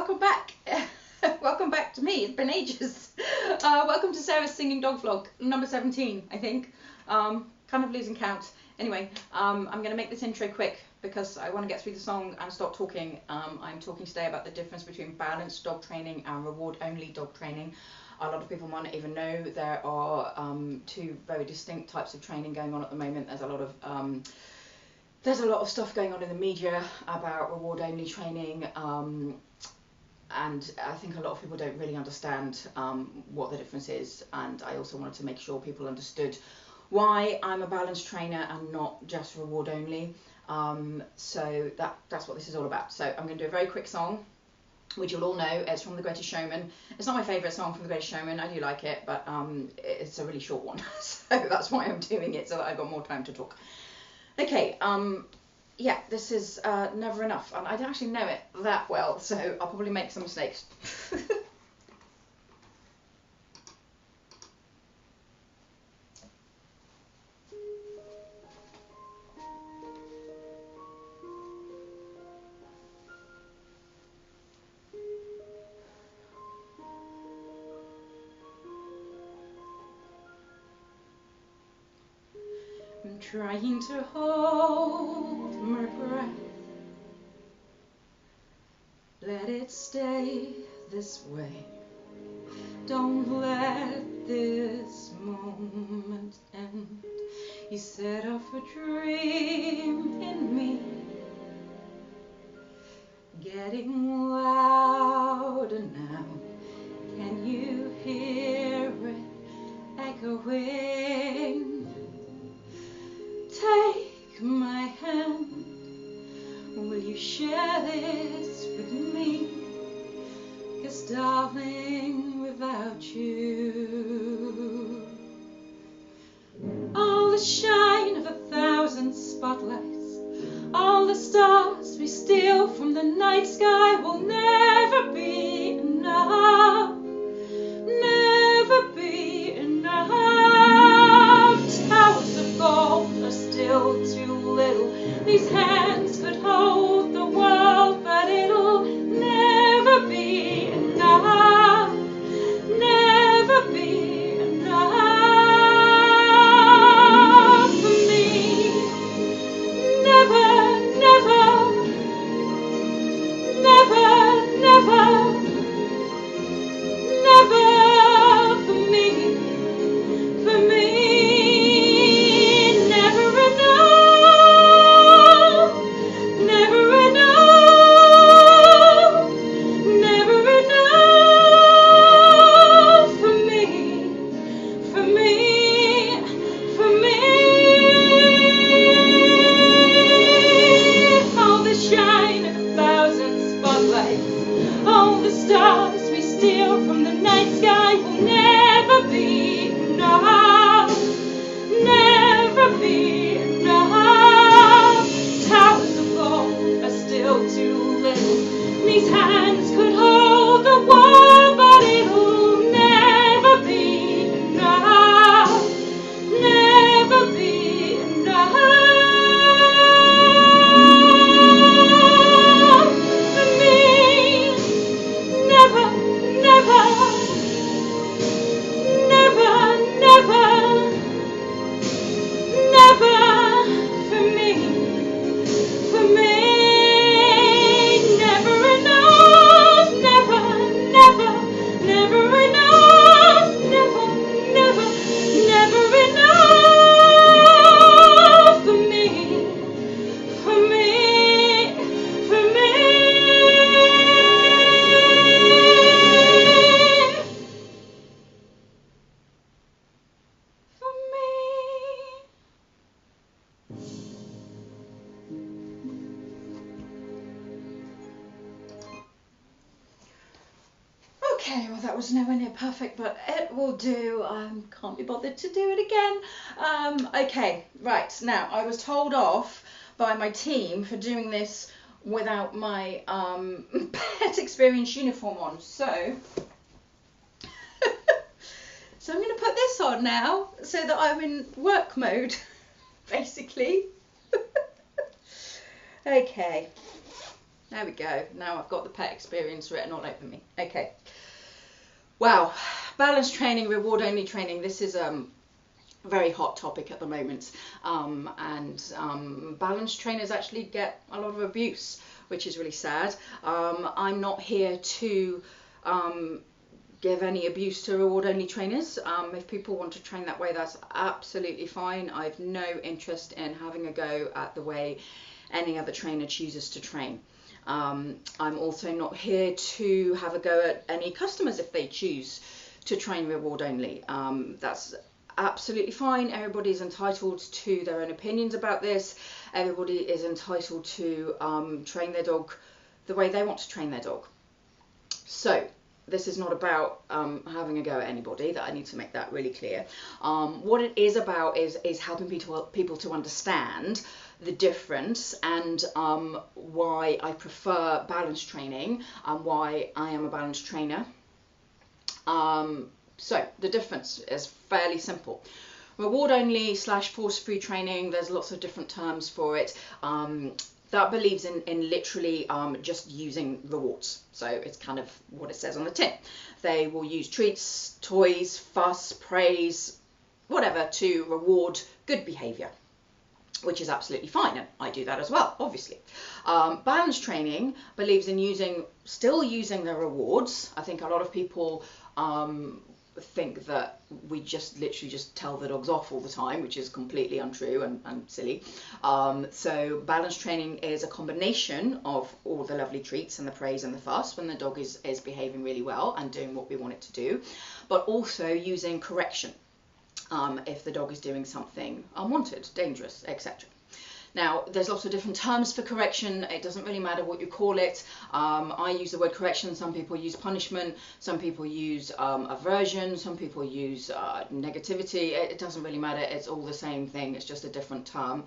welcome back. Welcome back to me. It's been ages. Welcome to Sarah's Singing Dog Vlog, number 17, I think. Kind of losing count. Anyway, I'm going to make this intro quick because I want to get through the song and stop talking. I'm talking today about the difference between balanced dog training and reward-only dog training. A lot of people might not even know there are two very distinct types of training going on at the moment. There's a lot of stuff going on in the media about reward-only training, and I think a lot of people don't really understand what the difference is. And I also wanted to make sure people understood why I'm a balanced trainer and not just reward-only. So that's what this is all about. So I'm going to do a very quick song, which you'll all know. It's from The Greatest Showman. It's not my favourite song from The Greatest Showman. I do like it, but it's a really short one. So that's why I'm doing it, so that I've got more time to talk. Okay, yeah, this is Never Enough, and I don't actually know it that well, so I'll probably make some mistakes. I'm trying to hold my breath, let it stay this way. Don't let this moment end. You set off a dream in me, getting louder now. Can you hear it echoing? Take my hand, will you share this with me? 'Cause darling, without you, all the shine of 1,000 spotlights, all the stars we steal from the night sky will never be enough, never be enough. Towers of gold are still too little. These hands could hold the world, but it'll never be enough, never be enough for me. Never, never, never, never, never for me, for me. Never enough, never enough, never enough for me, for me, for me. All the shine of 1,000 spotlights, all the stars we steal from the night sky will never be enough, never be enough. Towers of gold are still too little. These hands could hold the world, but it'll never be enough, never be enough for me. Never, never, never, never, never for me, for me. Never enough, never, never, never enough, never, never, never enough for me, for me, for me. For me. Okay, well that was nowhere near perfect, but it will do. Can't be bothered to do it again. Okay, right, now I was told off by my team for doing this without my pet experience uniform on, so so I'm going to put this on now so that I'm in work mode, basically. Okay, There we go. Now I've got the pet experience written all over me. Okay. Wow. Balance training, reward only training. This is very hot topic at the moment, and balance trainers actually get a lot of abuse, which is really sad. I'm not here to give any abuse to reward only trainers. If people want to train that way, that's absolutely fine. I've no interest in having a go at the way any other trainer chooses to train. I'm also not here to have a go at any customers if they choose to train reward only. That's absolutely fine. Everybody's entitled to their own opinions about this. Everybody is entitled to train their dog the way they want to train their dog. So this is not about having a go at anybody. That I need to make that really clear. What it is about is helping people to understand the difference and why I prefer balance training and why I am a balance trainer. So the difference is fairly simple. Reward only / force free training, there's lots of different terms for it. That believes in literally just using rewards. So it's kind of what it says on the tin. They will use treats, toys, fuss, praise, whatever to reward good behaviour, which is absolutely fine, and I do that as well, obviously. Balance training believes in still using the rewards. I think a lot of people think that we just literally just tell the dogs off all the time, which is completely untrue and silly. So balance training is a combination of all the lovely treats and the praise and the fuss when the dog is behaving really well and doing what we want it to do, but also using correction if the dog is doing something unwanted, dangerous, etc. Now, there's lots of different terms for correction. It doesn't really matter what you call it. I use the word correction. Some people use punishment. Some people use aversion. Some people use negativity. It doesn't really matter. It's all the same thing. It's just a different term.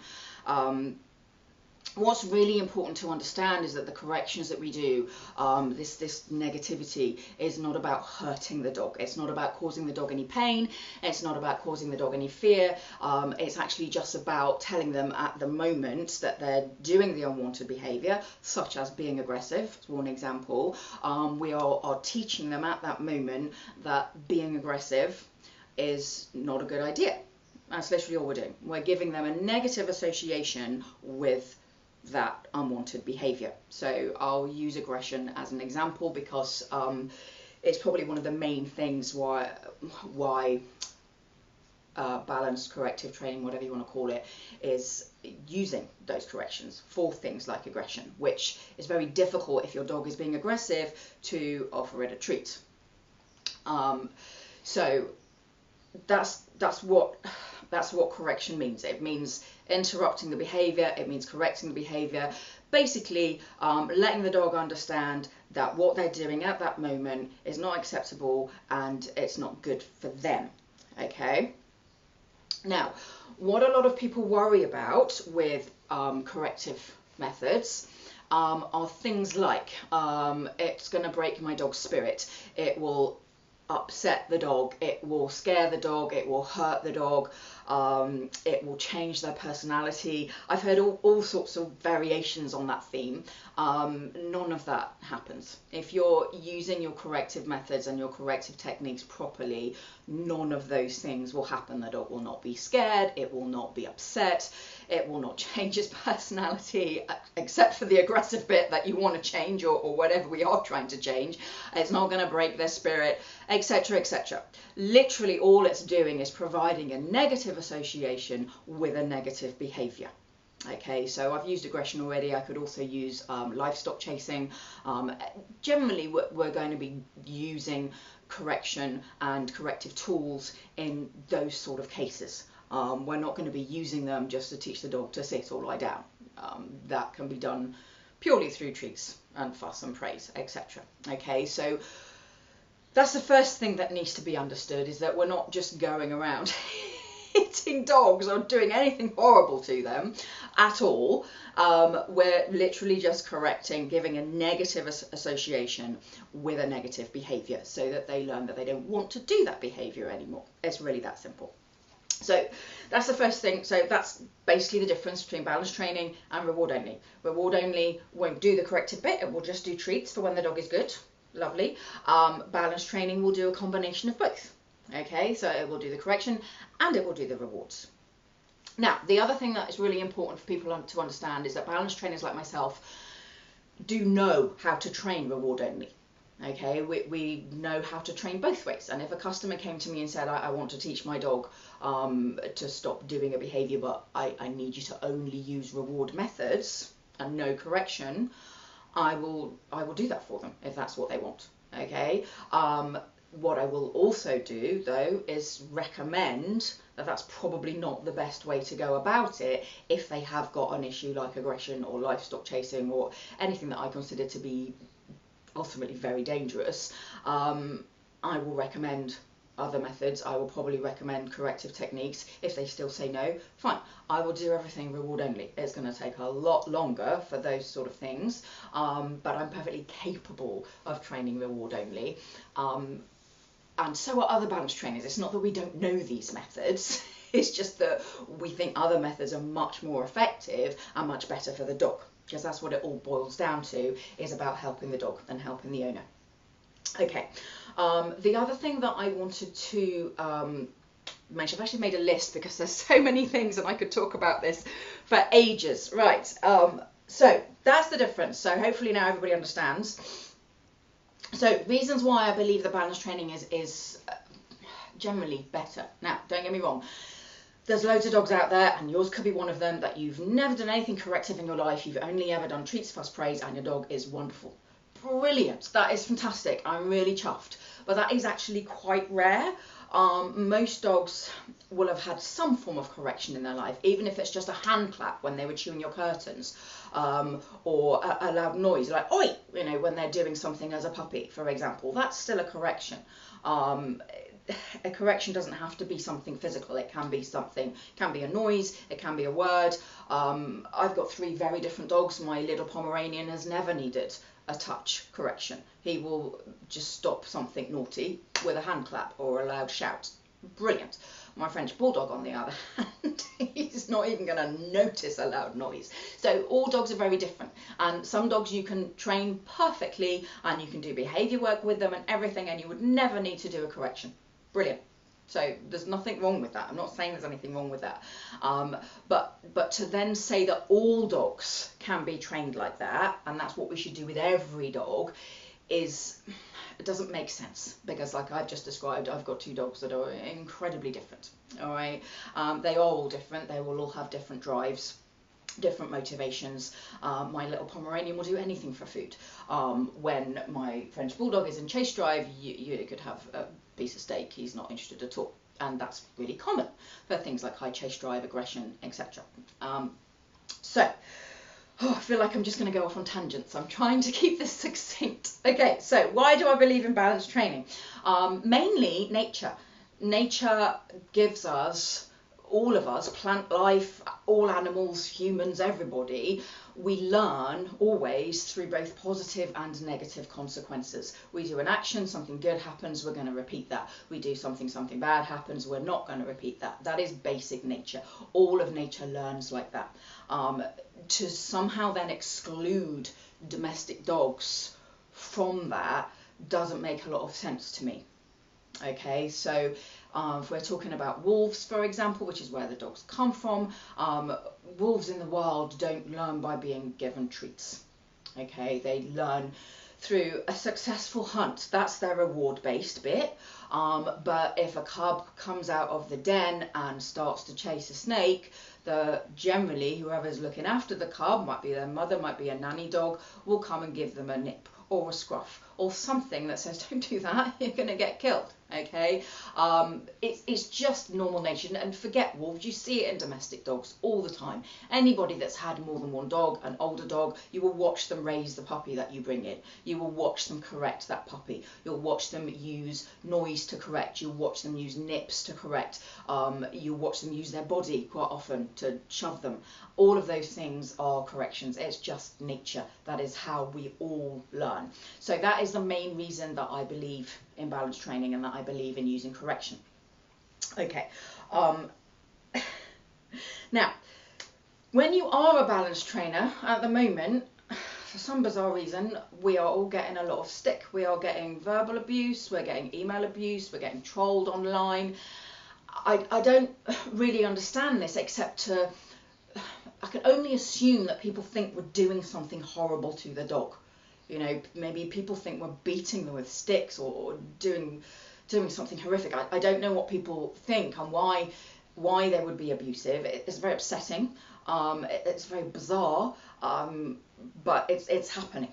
What's really important to understand is that the corrections that we do, this negativity, is not about hurting the dog. It's not about causing the dog any pain. It's not about causing the dog any fear. It's actually just about telling them at the moment that they're doing the unwanted behaviour, such as being aggressive, for one example. We are teaching them at that moment that being aggressive is not a good idea. That's literally all we're doing. We're giving them a negative association with that unwanted behaviour. So I'll use aggression as an example because it's probably one of the main things why balanced corrective training, whatever you want to call it, is using those corrections for things like aggression, which is very difficult if your dog is being aggressive to offer it a treat. So that's what correction means. It means interrupting the behaviour, it means correcting the behaviour, basically letting the dog understand that what they're doing at that moment is not acceptable and it's not good for them. Okay? Now, what a lot of people worry about with corrective methods are things like it's going to break my dog's spirit, it will upset the dog, it will scare the dog, it will hurt the dog, it will change their personality. I've heard all sorts of variations on that theme. None of that happens. If you're using your corrective methods and your corrective techniques properly, none of those things will happen. The dog will not be scared, it will not be upset, it will not change its personality, except for the aggressive bit that you want to change or whatever we are trying to change. It's not going to break their spirit, etc., etc. Literally all it's doing is providing a negative association with a negative behaviour. Okay, so I've used aggression already. I could also use livestock chasing. Generally, we're going to be using correction and corrective tools in those sort of cases. We're not going to be using them just to teach the dog to sit or lie down. That can be done purely through treats and fuss and praise, etc. Okay, so that's the first thing that needs to be understood, is that we're not just going around hitting dogs or doing anything horrible to them at all. We're literally just correcting, giving a negative association with a negative behaviour so that they learn that they don't want to do that behaviour anymore. It's really that simple. So that's the first thing. So that's basically the difference between balance training and reward only. Reward only won't do the corrective bit, it will just do treats for when the dog is good. Lovely. Balance training will do a combination of both. Okay, so it will do the correction and it will do the rewards. Now, the other thing that is really important for people to understand is that balance trainers like myself do know how to train reward only. Okay, we know how to train both ways. And if a customer came to me and said, I want to teach my dog to stop doing a behaviour, but I need you to only use reward methods and no correction, I will do that for them if that's what they want. Okay. What I will also do, though, is recommend that that's probably not the best way to go about it if they have got an issue like aggression or livestock chasing or anything that I consider to be ultimately very dangerous. I will recommend other methods. I will probably recommend corrective techniques. If they still say no, fine, I will do everything reward only. It's going to take a lot longer for those sort of things, but I'm perfectly capable of training reward only. And so are other balance trainers. It's not that we don't know these methods, it's just that we think other methods are much more effective and much better for the dog, because that's what it all boils down to, is about helping the dog and helping the owner. Okay, the other thing that I wanted to mention, I've actually made a list because there's so many things and I could talk about this for ages. Right, so that's the difference. So hopefully now everybody understands. So reasons why I believe the balance training is generally better. Now, don't get me wrong. There's loads of dogs out there, and yours could be one of them, that you've never done anything corrective in your life. You've only ever done treats, fuss, praise, and your dog is wonderful. Brilliant. That is fantastic. I'm really chuffed. But that is actually quite rare. Most dogs will have had some form of correction in their life, even if it's just a hand clap when they were chewing your curtains, or a loud noise like oi, you know, when they're doing something as a puppy, for example. That's still a correction. A correction doesn't have to be something physical. It can be something, it can be a noise, it can be a word. I've got 3 very different dogs. My little Pomeranian has never needed a touch correction. He will just stop something naughty with a hand clap or a loud shout. Brilliant. My French Bulldog, on the other hand, he's not even going to notice a loud noise. So all dogs are very different, and some dogs you can train perfectly and you can do behaviour work with them and everything, and you would never need to do a correction. Brilliant. So there's nothing wrong with that. I'm not saying there's anything wrong with that. But to then say that all dogs can be trained like that, and that's what we should do with every dog, it doesn't make sense, because like I've just described, I've got 2 dogs that are incredibly different. All right. They are all different. They will all have different drives, different motivations. My little Pomeranian will do anything for food. When my French Bulldog is in chase drive, you could have a piece of steak. He's not interested at all, and that's really common for things like high chase drive, aggression, etc. I feel like I'm just going to go off on tangents. I'm trying to keep this succinct. Okay, so why do I believe in balanced training? Mainly nature. Nature gives us, all of us, plant life, all animals, humans, everybody, we learn always through both positive and negative consequences. We do an action, something good happens, we're going to repeat that. We do something bad happens, we're not going to repeat that. That is basic nature. All of nature learns like that. To somehow then exclude domestic dogs from that doesn't make a lot of sense to me. Okay, so if we're talking about wolves, for example, which is where the dogs come from, wolves in the wild don't learn by being given treats. Okay, they learn through a successful hunt. That's their reward-based bit. But if a cub comes out of the den and starts to chase a snake, generally whoever's looking after the cub, might be their mother, might be a nanny dog, will come and give them a nip or a scruff or something that says, don't do that, you're going to get killed. Okay, it's just normal nature. And forget wolves, you see it in domestic dogs all the time. Anybody that's had more than one dog, an older dog, you will watch them raise the puppy that you bring in. You will watch them correct that puppy. You'll watch them use noise to correct. You'll watch them use nips to correct. You'll watch them use their body quite often to shove them. All of those things are corrections. It's just nature. That is how we all learn. So that is the main reason that I believe in balance training and that I believe in using correction. Okay, Now, when you are a balance trainer, at the moment, for some bizarre reason, we are all getting a lot of stick. We are getting verbal abuse, we're getting email abuse, we're getting trolled online. I don't really understand this, except to, I can only assume that people think we're doing something horrible to the dog. You know, maybe people think we're beating them with sticks or doing something horrific. I don't know what people think and why they would be abusive. It's very upsetting. It's very bizarre, but it's happening.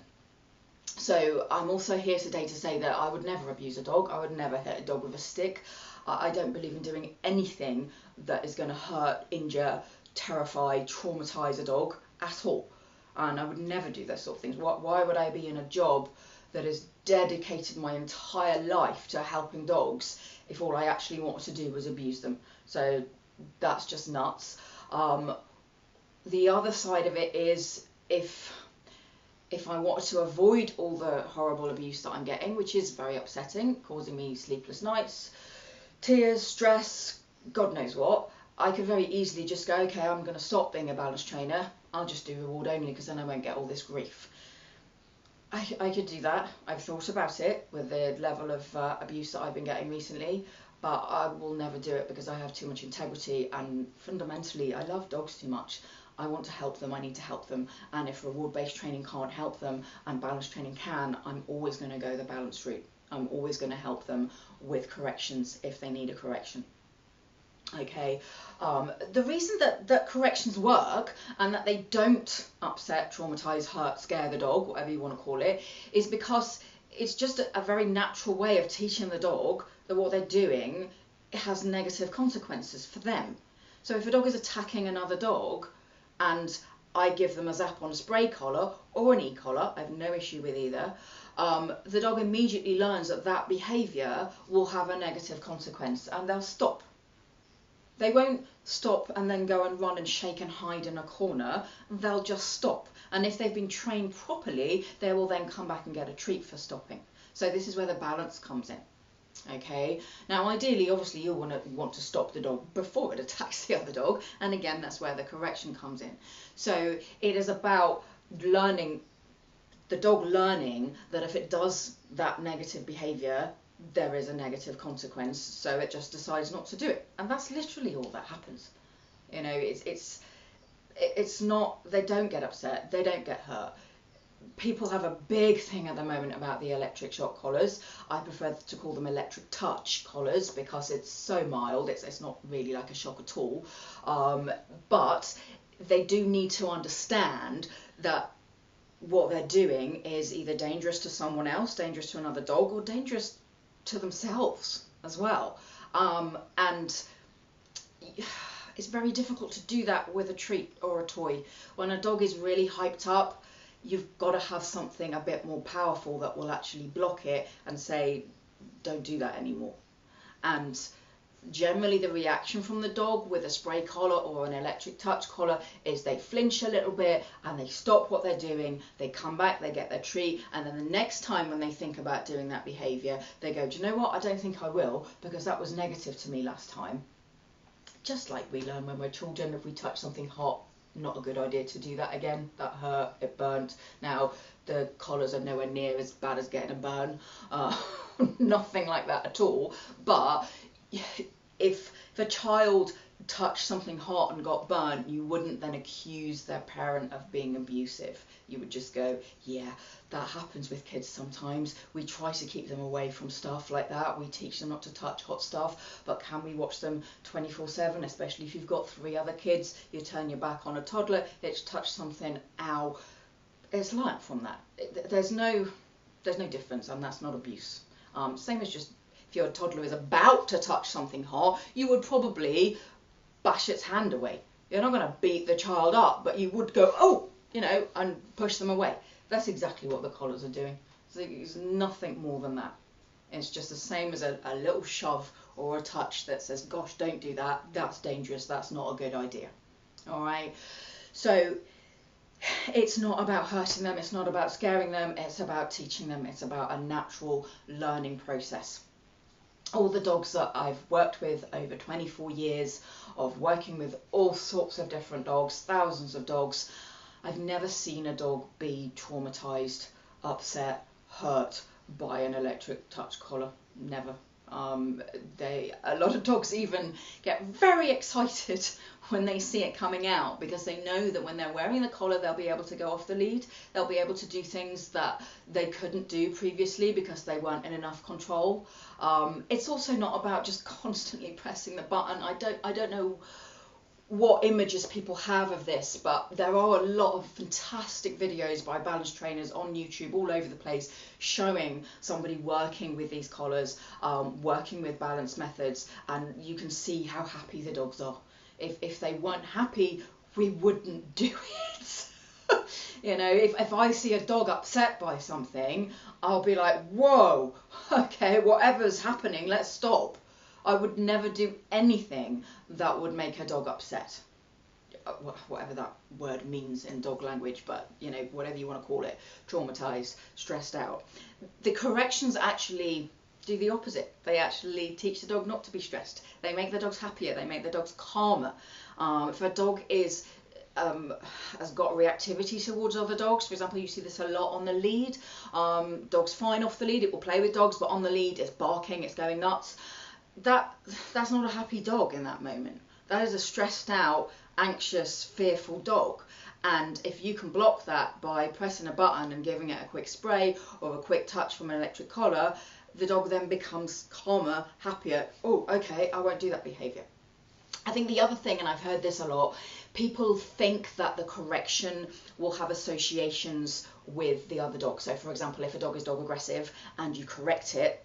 So I'm also here today to say that I would never abuse a dog. I would never hit a dog with a stick. I don't believe in doing anything that is going to hurt, injure, terrify, traumatise a dog at all. And I would never do those sort of things. Why would I be in a job that has dedicated my entire life to helping dogs if all I actually wanted to do was abuse them? So that's just nuts. The other side of it is if I wanted to avoid all the horrible abuse that I'm getting, which is very upsetting, causing me sleepless nights, tears, stress, God knows what, I could very easily just go, okay, I'm going to stop being a balance trainer. I'll just do reward only because then I won't get all this grief. I could do that. I've thought about it with the level of abuse that I've been getting recently, but I will never do it because I have too much integrity, and fundamentally I love dogs too much. I want to help them, I need to help them, and if reward-based training can't help them and balance training can, I'm always going to go the balance route. I'm always going to help them with corrections if they need a correction. Okay, the reason that corrections work and that they don't upset, traumatize, hurt, scare the dog, whatever you want to call it, is because it's just a very natural way of teaching the dog that what they're doing has negative consequences for them. So if a dog is attacking another dog and I give them a zap on a spray collar or an e-collar, I have no issue with either, the dog immediately learns that behaviour will have a negative consequence and they'll stop. They won't stop and then go and run and shake and hide in a corner. They'll just stop. And if they've been trained properly, they will then come back and get a treat for stopping. So this is where the balance comes in. Okay. Now, ideally, obviously, you want to stop the dog before it attacks the other dog. And again, that's where the correction comes in. So it is about learning, the dog learning that if it does that negative behaviour, there is a negative consequence, so it just decides not to do it, and that's literally all that happens. You know, it's not, they don't get upset, they don't get hurt. People have a big thing at the moment about the electric shock collars. I prefer to call them electric touch collars because it's so mild, it's not really like a shock at all, but they do need to understand that what they're doing is either dangerous to someone else, dangerous to another dog, or dangerous to themselves as well. And it's very difficult to do that with a treat or a toy. When a dog is really hyped up, you've got to have something a bit more powerful that will actually block it and say, don't do that anymore. And generally the reaction from the dog with a spray collar or an electric touch collar is they flinch a little bit and they stop what they're doing, they come back, they get their treat, and then the next time when they think about doing that behaviour, they go, do you know what, I don't think I will because that was negative to me last time. Just like we learn when we're children, if we touch something hot, not a good idea to do that again, that hurt, it burnt. Now the collars are nowhere near as bad as getting a burn, nothing like that at all, but if a child touched something hot and got burnt, you wouldn't then accuse their parent of being abusive. You would just go, yeah, that happens with kids sometimes. We try to keep them away from stuff like that. We teach them not to touch hot stuff, but can we watch them 24/7, especially if you've got 3 other kids, you turn your back on a toddler, it's touched something, ow. It's learnt from that. There's no difference, and that's not abuse. Same as just if your toddler is about to touch something hot, you would probably bash its hand away. You're not going to beat the child up, but you would go, oh, you know, and push them away. That's exactly what the collars are doing. So it's nothing more than that. It's just the same as a little shove or a touch that says, gosh, don't do that. That's dangerous. That's not a good idea. All right. So it's not about hurting them. It's not about scaring them. It's about teaching them. It's about a natural learning process. all the dogs that I've worked with over 24 years of working with all sorts of different dogs, thousands of dogs, I've never seen a dog be traumatized, upset, hurt by an electric touch collar. Never. A lot of dogs even get very excited when they see it coming out, because they know that when they're wearing the collar, they'll be able to go off the lead. They'll be able to do things that they couldn't do previously because they weren't in enough control. It's also not about just constantly pressing the button. I don't know what images people have of this, but there are a lot of fantastic videos by balance trainers on YouTube all over the place showing somebody working with these collars, working with balance methods, and you can see how happy the dogs are. If they weren't happy, we wouldn't do it. You know, if I see a dog upset by something, I'll be like, whoa, okay, whatever's happening, let's stop. I would never do anything that would make a dog upset, whatever that word means in dog language, but you know, whatever you want to call it, traumatized, stressed out. The corrections actually do the opposite. They actually teach the dog not to be stressed. They make the dogs happier. They make the dogs calmer. If a dog has got reactivity towards other dogs, for example, you see this a lot on the lead. Dog's fine off the lead, it will play with dogs, but on the lead it's barking, it's going nuts. That's not a happy dog in that moment. That is a stressed out, anxious, fearful dog. And if you can block that by pressing a button and giving it a quick spray or a quick touch from an electric collar, the dog then becomes calmer, happier. Oh, okay, I won't do that behaviour. I think the other thing, and I've heard this a lot, people think that the correction will have associations with the other dog. So for example, if a dog is dog aggressive and you correct it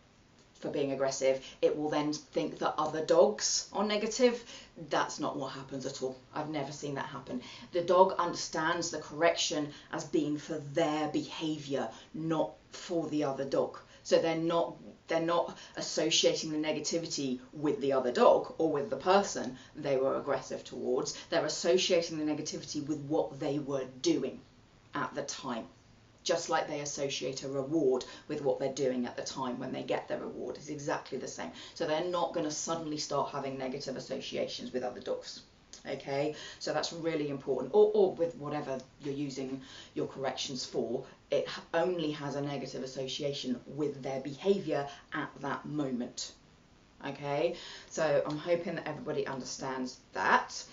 for being aggressive, it will then think that other dogs are negative. That's not what happens at all. I've never seen that happen. The dog understands the correction as being for their behaviour, not for the other dog. So they're not associating the negativity with the other dog or with the person they were aggressive towards. They're associating the negativity with what they were doing at the time. Just like they associate a reward with what they're doing at the time when they get their reward. It's exactly the same. So they're not going to suddenly start having negative associations with other dogs. Okay, so that's really important. Or with whatever you're using your corrections for, it only has a negative association with their behaviour at that moment. Okay, so I'm hoping that everybody understands that.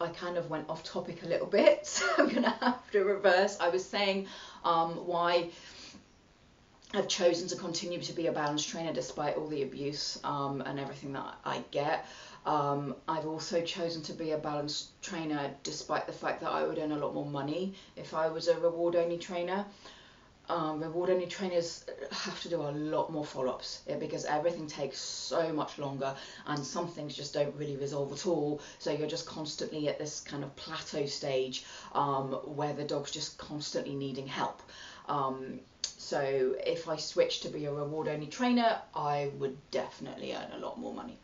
I kind of went off topic a little bit, so I'm going to have to reverse. I was saying why I've chosen to continue to be a balance trainer despite all the abuse and everything that I get. I've also chosen to be a balance trainer despite the fact that I would earn a lot more money if I was a reward-only trainer. Reward-only trainers have to do a lot more follow-ups because everything takes so much longer and some things just don't really resolve at all. So you're just constantly at this kind of plateau stage where the dog's just constantly needing help. So if I switched to be a reward-only trainer, I would definitely earn a lot more money.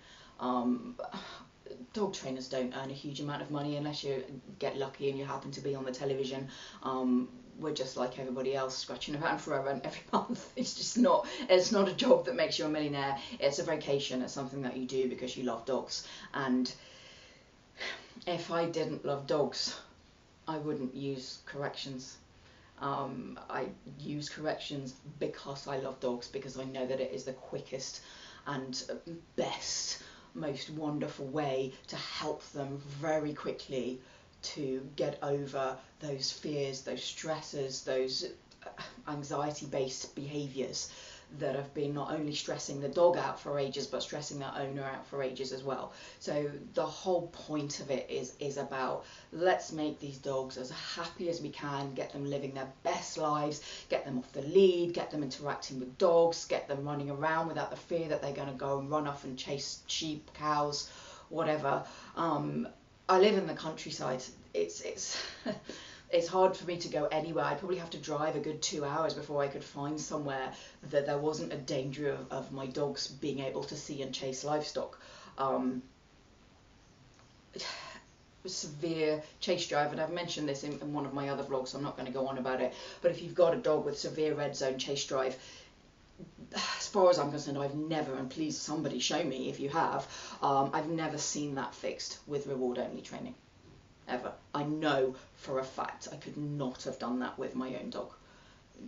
Dog trainers don't earn a huge amount of money unless you get lucky and you happen to be on the television. We're just like everybody else, scratching around for a rent every month. It's not a job that makes you a millionaire. It's a vocation. It's something that you do because you love dogs. And if I didn't love dogs, I wouldn't use corrections. I use corrections because I love dogs, because I know that it is the quickest and best, most wonderful way to help them very quickly to get over those fears, those stresses, those anxiety-based behaviours that have been not only stressing the dog out for ages, but stressing their owner out for ages as well. So the whole point of it is about, let's make these dogs as happy as we can, get them living their best lives, get them off the lead, get them interacting with dogs, get them running around without the fear that they're going to go and run off and chase sheep, cows, whatever. I live in the countryside. It's hard for me to go anywhere. I'd probably have to drive a good 2 hours before I could find somewhere that there wasn't a danger of my dogs being able to see and chase livestock. Severe chase drive, and I've mentioned this in one of my other vlogs, so I'm not going to go on about it, but if you've got a dog with severe red zone chase drive, as far as I'm concerned, I've never, and please somebody show me if you have, I've never seen that fixed with reward only training, ever. I know for a fact I could not have done that with my own dog.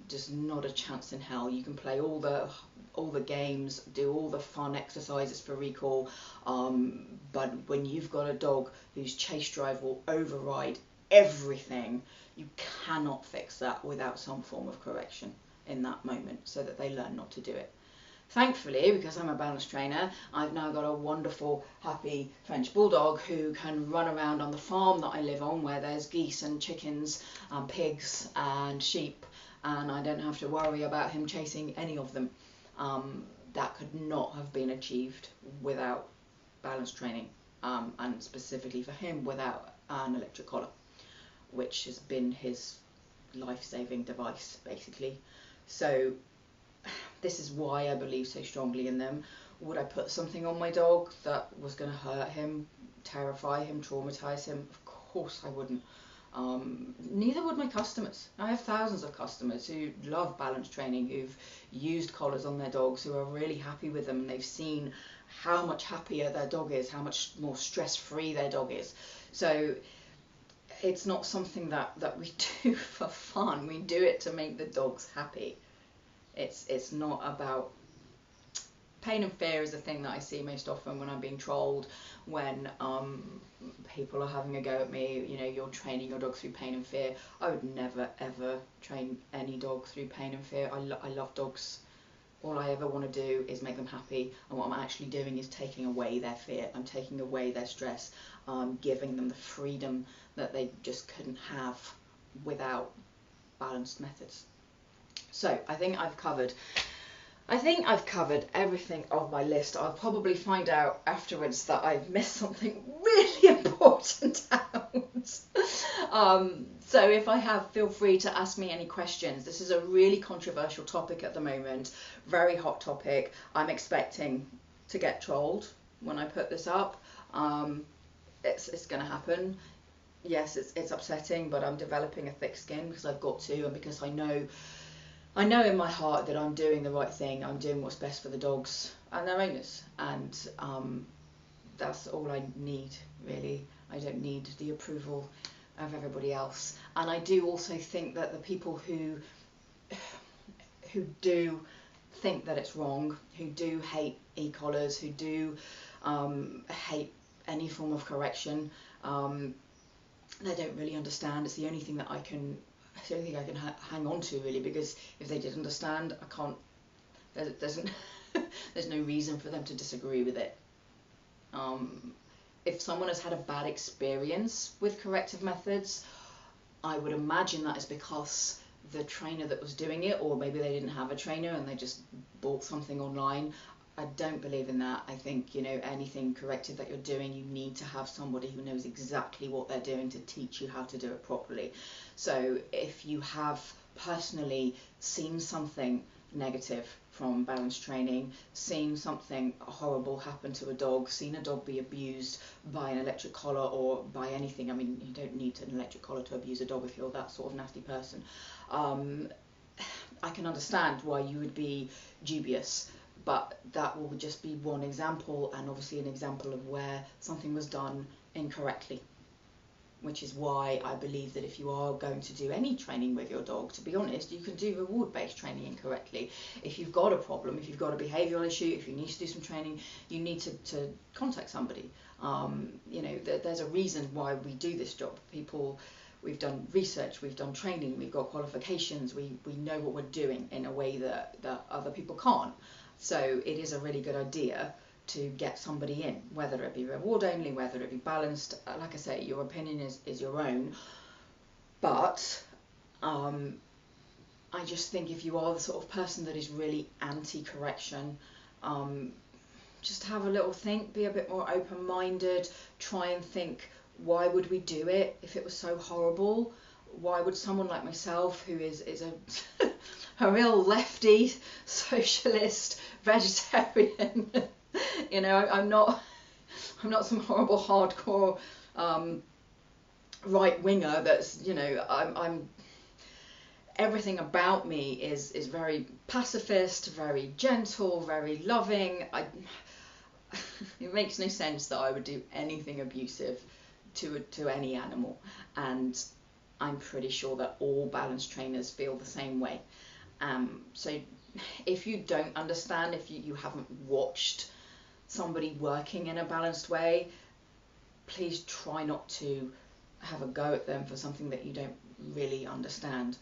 Just not a chance in hell. You can play all the games, do all the fun exercises for recall, but when you've got a dog whose chase drive will override everything, you cannot fix that without some form of correction in that moment, so that they learn not to do it. Thankfully, because I'm a balance trainer, I've now got a wonderful, happy French bulldog who can run around on the farm that I live on, where there's geese and chickens and pigs and sheep, and I don't have to worry about him chasing any of them. That could not have been achieved without balance training, and specifically for him without an electric collar, which has been his life-saving device, basically. So this is why I believe so strongly in them. Would I put something on my dog that was going to hurt him, terrify him, traumatise him? Of course I wouldn't. Neither would my customers. I have thousands of customers who love balance training, who've used collars on their dogs, who are really happy with them, and they've seen how much happier their dog is, how much more stress-free their dog is. So it's not something that we do for fun. We do it to make the dogs happy. It's not about pain and fear. Is the thing that I see most often when I'm being trolled, when people are having a go at me, you know, you're training your dog through pain and fear. I would never ever train any dog through pain and fear. I love dogs. All I ever want to do is make them happy, and what I'm actually doing is taking away their fear. I'm taking away their stress, giving them the freedom that they just couldn't have without balanced methods. So I think I've covered everything on my list. I'll probably find out afterwards that I've missed something really important out. So if I have, feel free to ask me any questions. This is a really controversial topic at the moment, very hot topic. I'm expecting to get trolled when I put this up. It's going to happen. Yes, it's upsetting, but I'm developing a thick skin because I've got to, and because I know in my heart that I'm doing the right thing. I'm doing what's best for the dogs and their owners, and that's all I need, really. I don't need the approval of everybody else. And I do also think that the people who do think that it's wrong, who do hate e-collars, who do hate any form of correction, they don't really understand. It's the only thing that I can hang on to, really, because if they did understand, I can't. There's no reason for them to disagree with it. If someone has had a bad experience with corrective methods, I would imagine that is because the trainer that was doing it, or maybe they didn't have a trainer and they just bought something online. I don't believe in that. I think, you know, anything corrective that you're doing, you need to have somebody who knows exactly what they're doing to teach you how to do it properly. So if you have personally seen something negative from balance training, seen something horrible happen to a dog, seen a dog be abused by an electric collar or by anything, I mean, you don't need an electric collar to abuse a dog if you're that sort of nasty person, I can understand why you would be dubious. But that will just be one example, and obviously an example of where something was done incorrectly, which is why I believe that if you are going to do any training with your dog, to be honest, you can do reward-based training incorrectly. If you've got a problem, if you've got a behavioural issue, if you need to do some training, you need to contact somebody. You know, there's a reason why we do this job. We've done research, we've done training, we've got qualifications, we know what we're doing in a way that other people can't. So it is a really good idea to get somebody in, whether it be reward only, whether it be balanced. Like I say, your opinion is your own. But I just think if you are the sort of person that is really anti-correction, just have a little think, be a bit more open-minded, try and think, why would we do it if it was so horrible? Why would someone like myself, who is a real lefty, socialist, vegetarian, you know, I'm not some horrible hardcore right winger that's, you know, I'm everything about me is very pacifist, very gentle, very loving. It makes no sense that I would do anything abusive to any animal, and I'm pretty sure that all balance trainers feel the same way. So if you don't understand, if you haven't watched somebody working in a balanced way, please try not to have a go at them for something that you don't really understand.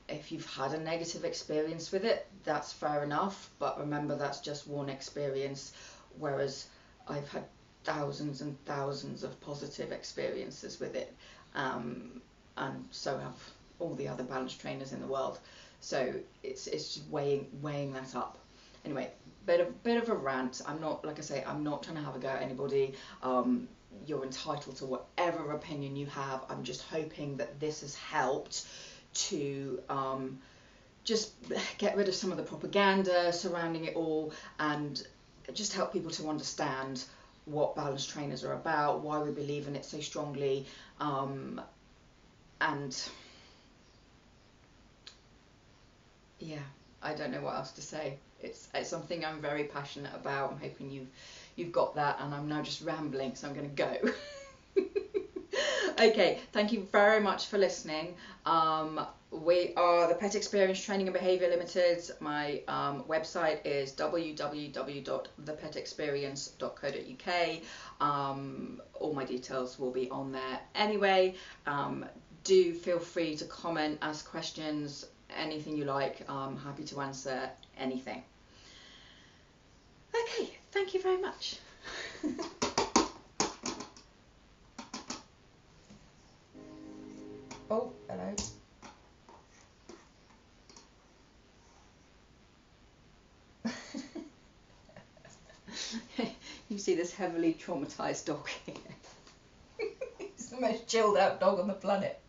If you've had a negative experience with it, that's fair enough, but remember, that's just one experience, whereas I've had thousands and thousands of positive experiences with it, and so have all the other balance trainers in the world. So it's just weighing that up. Anyway, bit of a rant. I'm not, like I say, I'm not trying to have a go at anybody. You're entitled to whatever opinion you have. I'm just hoping that this has helped to just get rid of some of the propaganda surrounding it all, and just help people to understand what balance trainers are about, why we believe in it so strongly, and yeah, I don't know what else to say. It's something I'm very passionate about. I'm hoping you've got that, and I'm now just rambling, so I'm going to go. Okay, thank you very much for listening. We are the Pet Experience Training and Behaviour Limited. My website is www.thepetexperience.co.uk. All my details will be on there anyway. Do feel free to comment, ask questions, anything you like. I'm happy to answer anything. Okay, thank you very much. Oh, hello. You see this heavily traumatized dog here. He's the most chilled out dog on the planet.